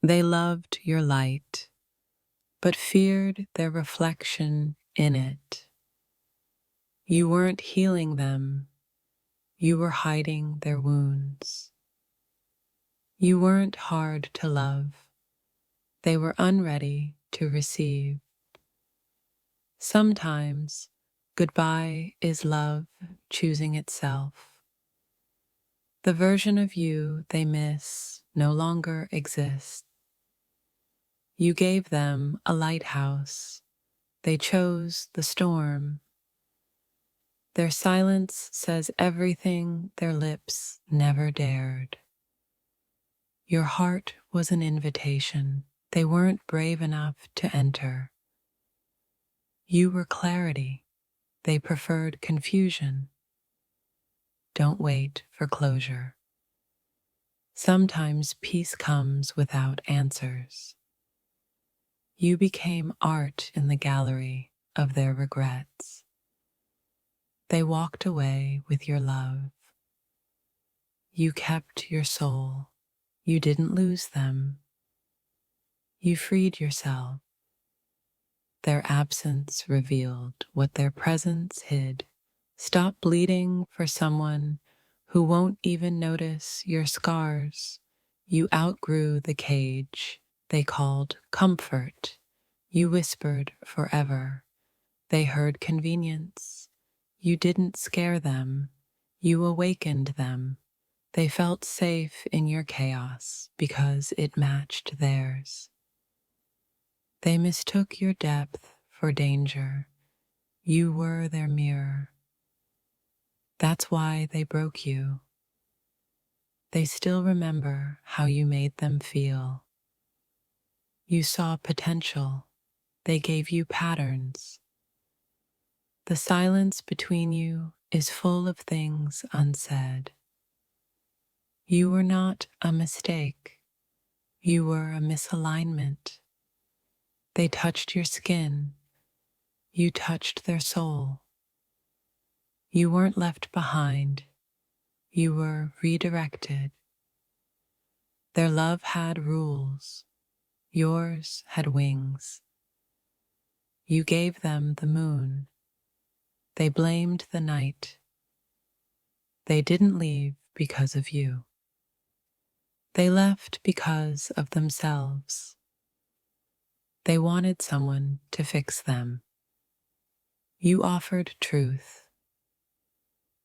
They loved your light, but feared their reflection in it. You weren't healing them, you were hiding their wounds. You weren't hard to love, they were unready to receive. Sometimes, goodbye is love choosing itself. The version of you they miss no longer exists. You gave them a lighthouse, they chose the storm. Their silence says everything their lips never dared. Your heart was an invitation they weren't brave enough to enter. You were clarity, they preferred confusion. Don't wait for closure. Sometimes peace comes without answers. You became art in the gallery of their regrets. They walked away with your love. You kept your soul. You didn't lose them. You freed yourself. Their absence revealed what their presence hid. Stop bleeding for someone who won't even notice your scars. You outgrew the cage they called comfort. You whispered forever. They heard convenience. You didn't scare them. You awakened them. They felt safe in your chaos because it matched theirs. They mistook your depth for danger. You were their mirror. That's why they broke you. They still remember how you made them feel. You saw potential. They gave you patterns. The silence between you is full of things unsaid. You were not a mistake. You were a misalignment. They touched your skin. You touched their soul. You weren't left behind. You were redirected. Their love had rules. Yours had wings. You gave them the moon. They blamed the night. They didn't leave because of you. They left because of themselves. They wanted someone to fix them. You offered truth.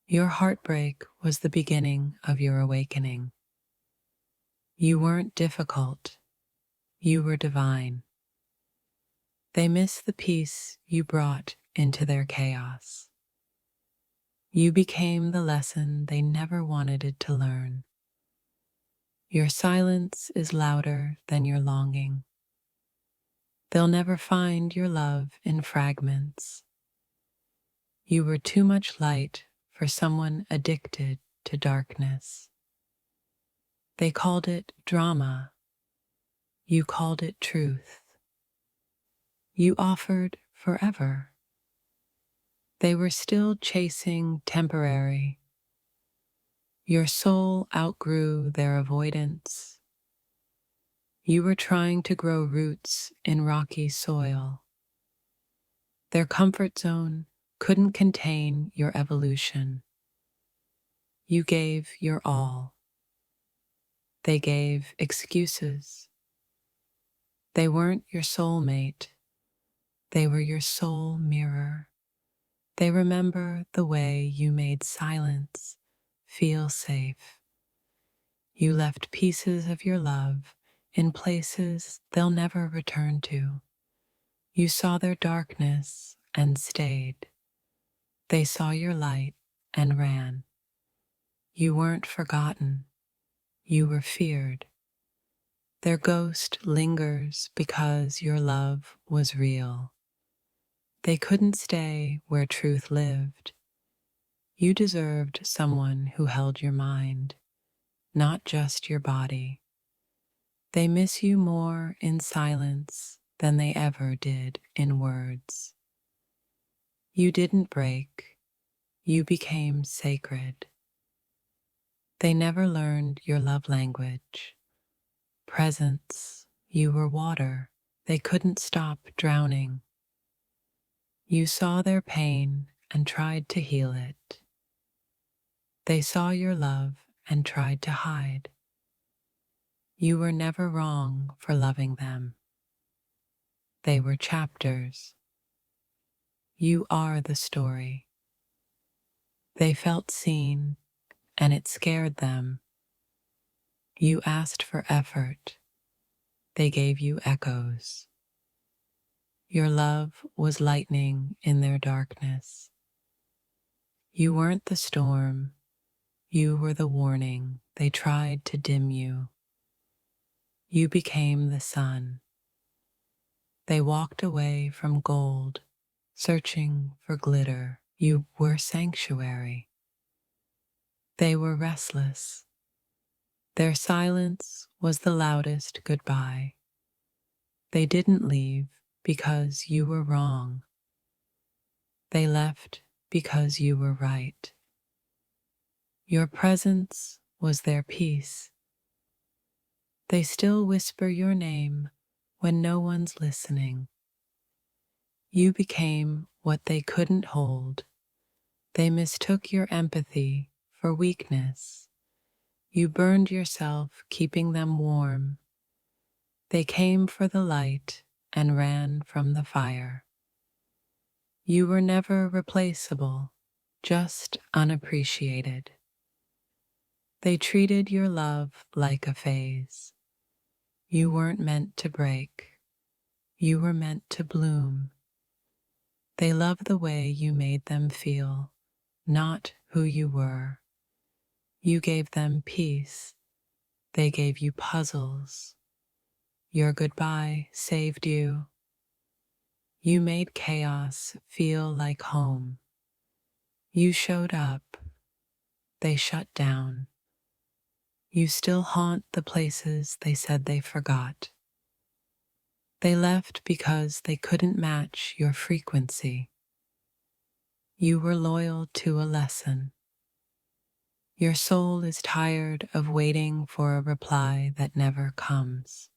Your heartbreak was the beginning of your awakening. You weren't difficult. You were divine. They miss the peace you brought into their chaos. You became the lesson they never wanted it to learn. Your silence is louder than your longing. They'll never find your love in fragments. You were too much light for someone addicted to darkness. They called it drama. You called it truth. You offered forever. They were still chasing temporary. Your soul outgrew their avoidance. You were trying to grow roots in rocky soil. Their comfort zone couldn't contain your evolution. You gave your all. They gave excuses. They weren't your soulmate. They were your soul mirror. They remember the way you made silence feel safe. You left pieces of your love in places they'll never return to. You saw their darkness and stayed. They saw your light and ran. You weren't forgotten. You were feared. Their ghost lingers because your love was real. They couldn't stay where truth lived. You deserved someone who held your mind, not just your body. They miss you more in silence than they ever did in words. You didn't break. You became sacred. They never learned your love language. Presence you were water they couldn't stop drowning. You saw their pain and tried to heal it. They saw your love and tried to hide. You were never wrong for loving them. They were chapters. You are the story. They felt seen, and it scared them. You asked for effort. They gave you echoes. Your love was lightning in their darkness. You weren't the storm. You were the warning they tried to dim you. You became the sun. They walked away from gold, searching for glitter. You were sanctuary. They were restless. Their silence was the loudest goodbye. They didn't leave because you were wrong. They left because you were right. Your presence was their peace. They still whisper your name when no one's listening. You became what they couldn't hold. They mistook your empathy for weakness. You burned yourself, keeping them warm. They came for the light and ran from the fire. You were never replaceable, just unappreciated. They treated your love like a phase. You weren't meant to break. You were meant to bloom. They loved the way you made them feel, not who you were. You gave them peace. They gave you puzzles. Your goodbye saved you. You made chaos feel like home. You showed up. They shut down. You still haunt the places they said they forgot. They left because they couldn't match your frequency. You were loyal to a lesson. Your soul is tired of waiting for a reply that never comes.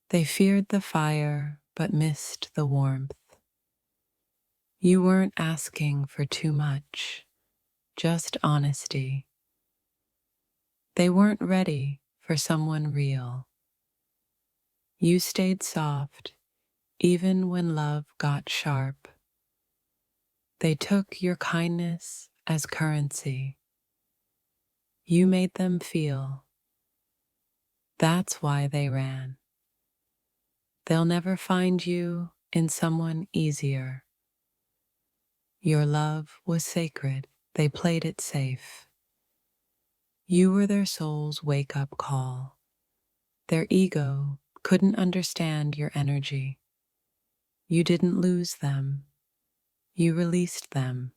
They feared the fire but missed the warmth. You weren't asking for too much, just honesty. They weren't ready for someone real. You stayed soft, even when love got sharp. They took your kindness as currency. You made them feel. That's why they ran. They'll never find you in someone easier. Your love was sacred. They played it safe. You were their soul's wake-up call. Their ego couldn't understand your energy. You didn't lose them. You released them.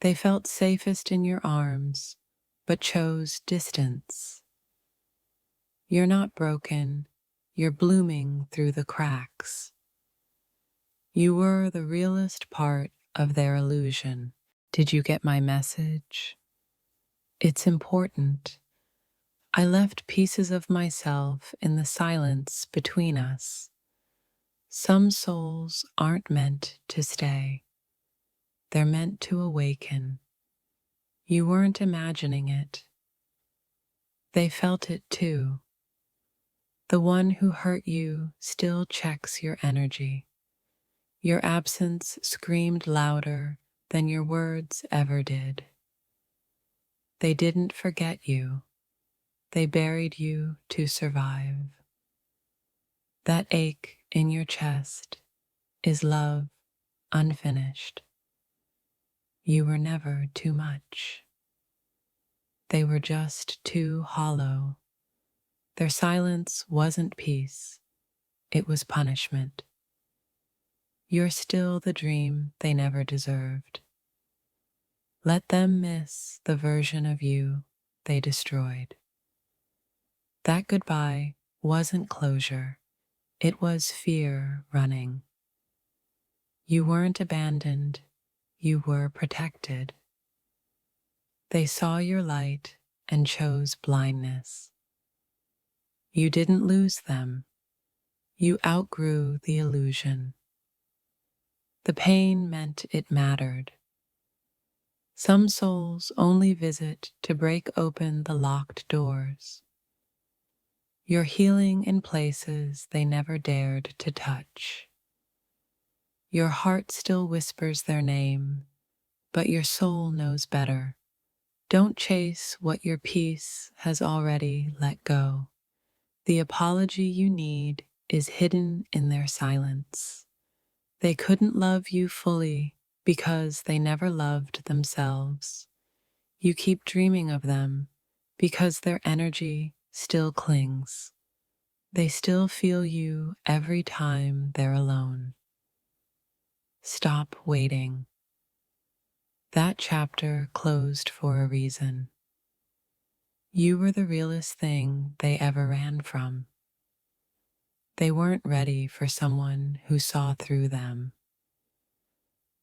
They felt safest in your arms, but chose distance. You're not broken. You're blooming through the cracks. You were the realest part of their illusion. Did you get my message? It's important. I left pieces of myself in the silence between us. Some souls aren't meant to stay. They're meant to awaken. You weren't imagining it. They felt it too. The one who hurt you still checks your energy. Your absence screamed louder than your words ever did. They didn't forget you. They buried you to survive. That ache in your chest is love unfinished. You were never too much. They were just too hollow. Their silence wasn't peace. It was punishment. You're still the dream they never deserved. Let them miss the version of you they destroyed. That goodbye wasn't closure. It was fear running. You weren't abandoned. You were protected. They saw your light and chose blindness. You didn't lose them. You outgrew the illusion. The pain meant it mattered. Some souls only visit to break open the locked doors. You're healing in places they never dared to touch. Your heart still whispers their name, but your soul knows better. Don't chase what your peace has already let go. The apology you need is hidden in their silence. They couldn't love you fully because they never loved themselves. You keep dreaming of them because their energy still clings. They still feel you every time they're alone. Stop waiting. That chapter closed for a reason. You were the realest thing they ever ran from. They weren't ready for someone who saw through them.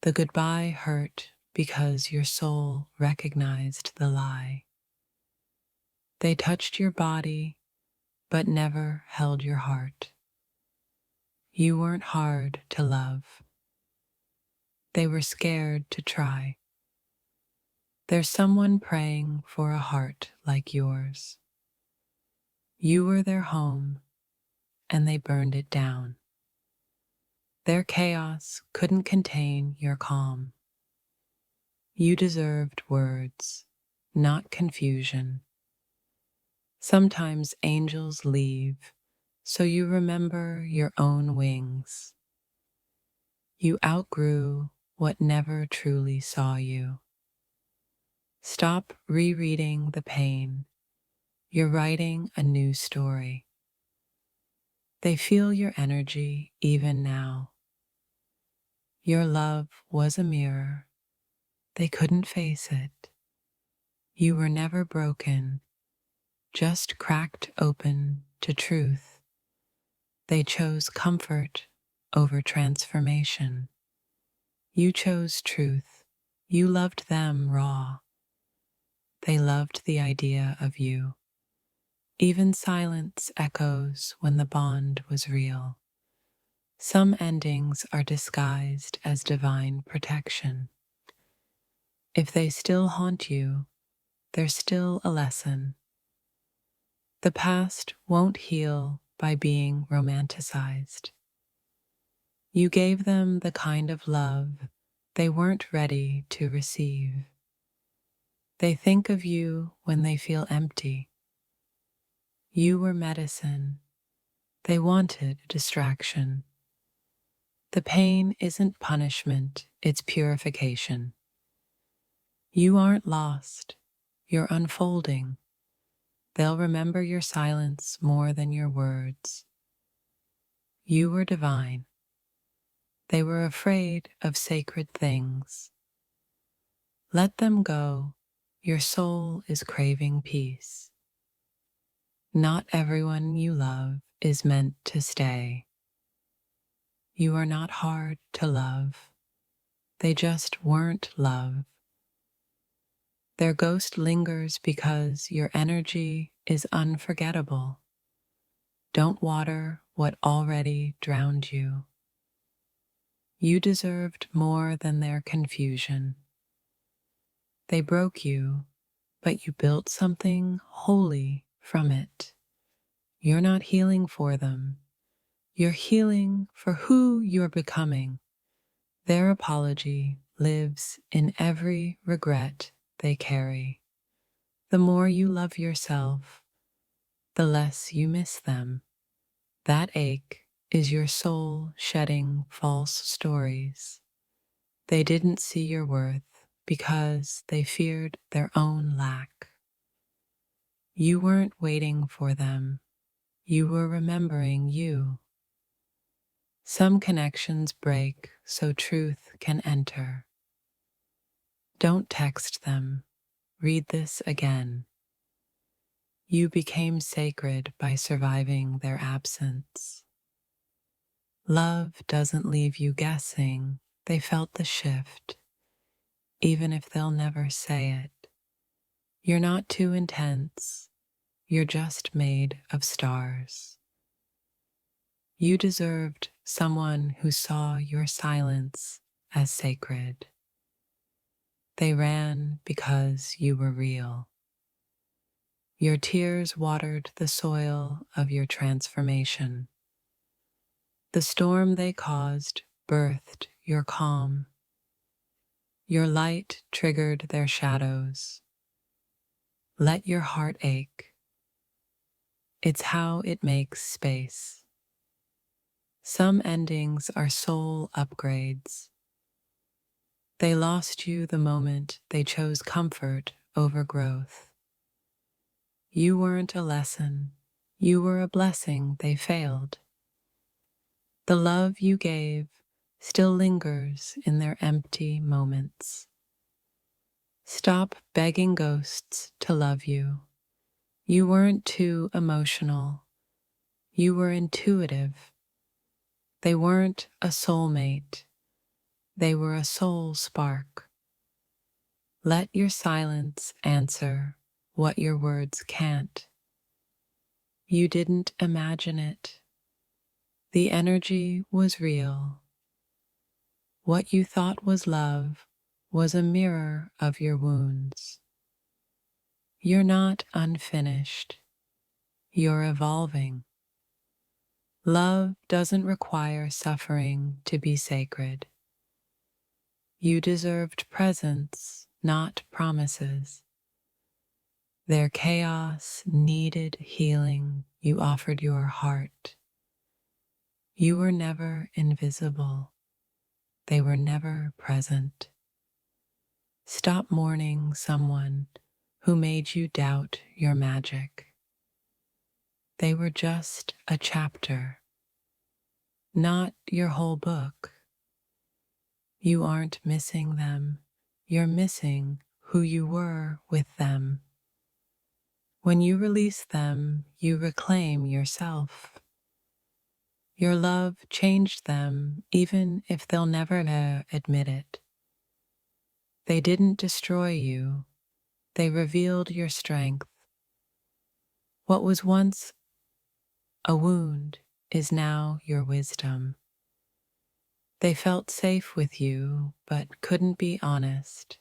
The goodbye hurt because your soul recognized the lie. They touched your body, but never held your heart. You weren't hard to love. They were scared to try. There's someone praying for a heart like yours. You were their home, and they burned it down. Their chaos couldn't contain your calm. You deserved words, not confusion. Sometimes angels leave, so you remember your own wings. You outgrew what never truly saw you. Stop rereading the pain. You're writing a new story. They feel your energy even now. Your love was a mirror. They couldn't face it. You were never broken, just cracked open to truth. They chose comfort over transformation. You chose truth. You loved them raw. They loved the idea of you. Even silence echoes when the bond was real. Some endings are disguised as divine protection. If they still haunt you, there's still a lesson. The past won't heal by being romanticized. You gave them the kind of love they weren't ready to receive. They think of you when they feel empty. You were medicine. They wanted distraction. The pain isn't punishment, it's purification. You aren't lost. You're unfolding. They'll remember your silence more than your words. You were divine. They were afraid of sacred things. Let them go. Your soul is craving peace. Not everyone you love is meant to stay. You are not hard to love. They just weren't love. Their ghost lingers because your energy is unforgettable. Don't water what already drowned you. You deserved more than their confusion. They broke you, but you built something holy from it. You're not healing for them. You're healing for who you're becoming. Their apology lives in every regret they carry. The more you love yourself, the less you miss them. That ache is your soul shedding false stories. They didn't see your worth because they feared their own lack. You weren't waiting for them. You were remembering you. Some connections break so truth can enter. Don't text them. Read this again. You became sacred by surviving their absence. Love doesn't leave you guessing. They felt the shift, even if they'll never say it. You're not too intense. You're just made of stars. You deserved someone who saw your silence as sacred. They ran because you were real. Your tears watered the soil of your transformation. The storm they caused birthed your calm. Your light triggered their shadows. Let your heart ache. It's how it makes space. Some endings are soul upgrades. They lost you the moment they chose comfort over growth. You weren't a lesson. You were a blessing they failed. The love you gave still lingers in their empty moments. Stop begging ghosts to love you. You weren't too emotional. You were intuitive. They weren't a soulmate. They were a soul spark. Let your silence answer what your words can't. You didn't imagine it. The energy was real. What you thought was love was a mirror of your wounds. You're not unfinished. You're evolving. Love doesn't require suffering to be sacred. You deserved presence, not promises. Their chaos needed healing. You offered your heart. You were never invisible. They were never present. Stop mourning someone who made you doubt your magic. They were just a chapter, not your whole book. You aren't missing them. You're missing who you were with them. When you release them, you reclaim yourself. Your love changed them, even if they'll never admit it. They didn't destroy you. They revealed your strength. What was once a wound is now your wisdom. They felt safe with you, but couldn't be honest.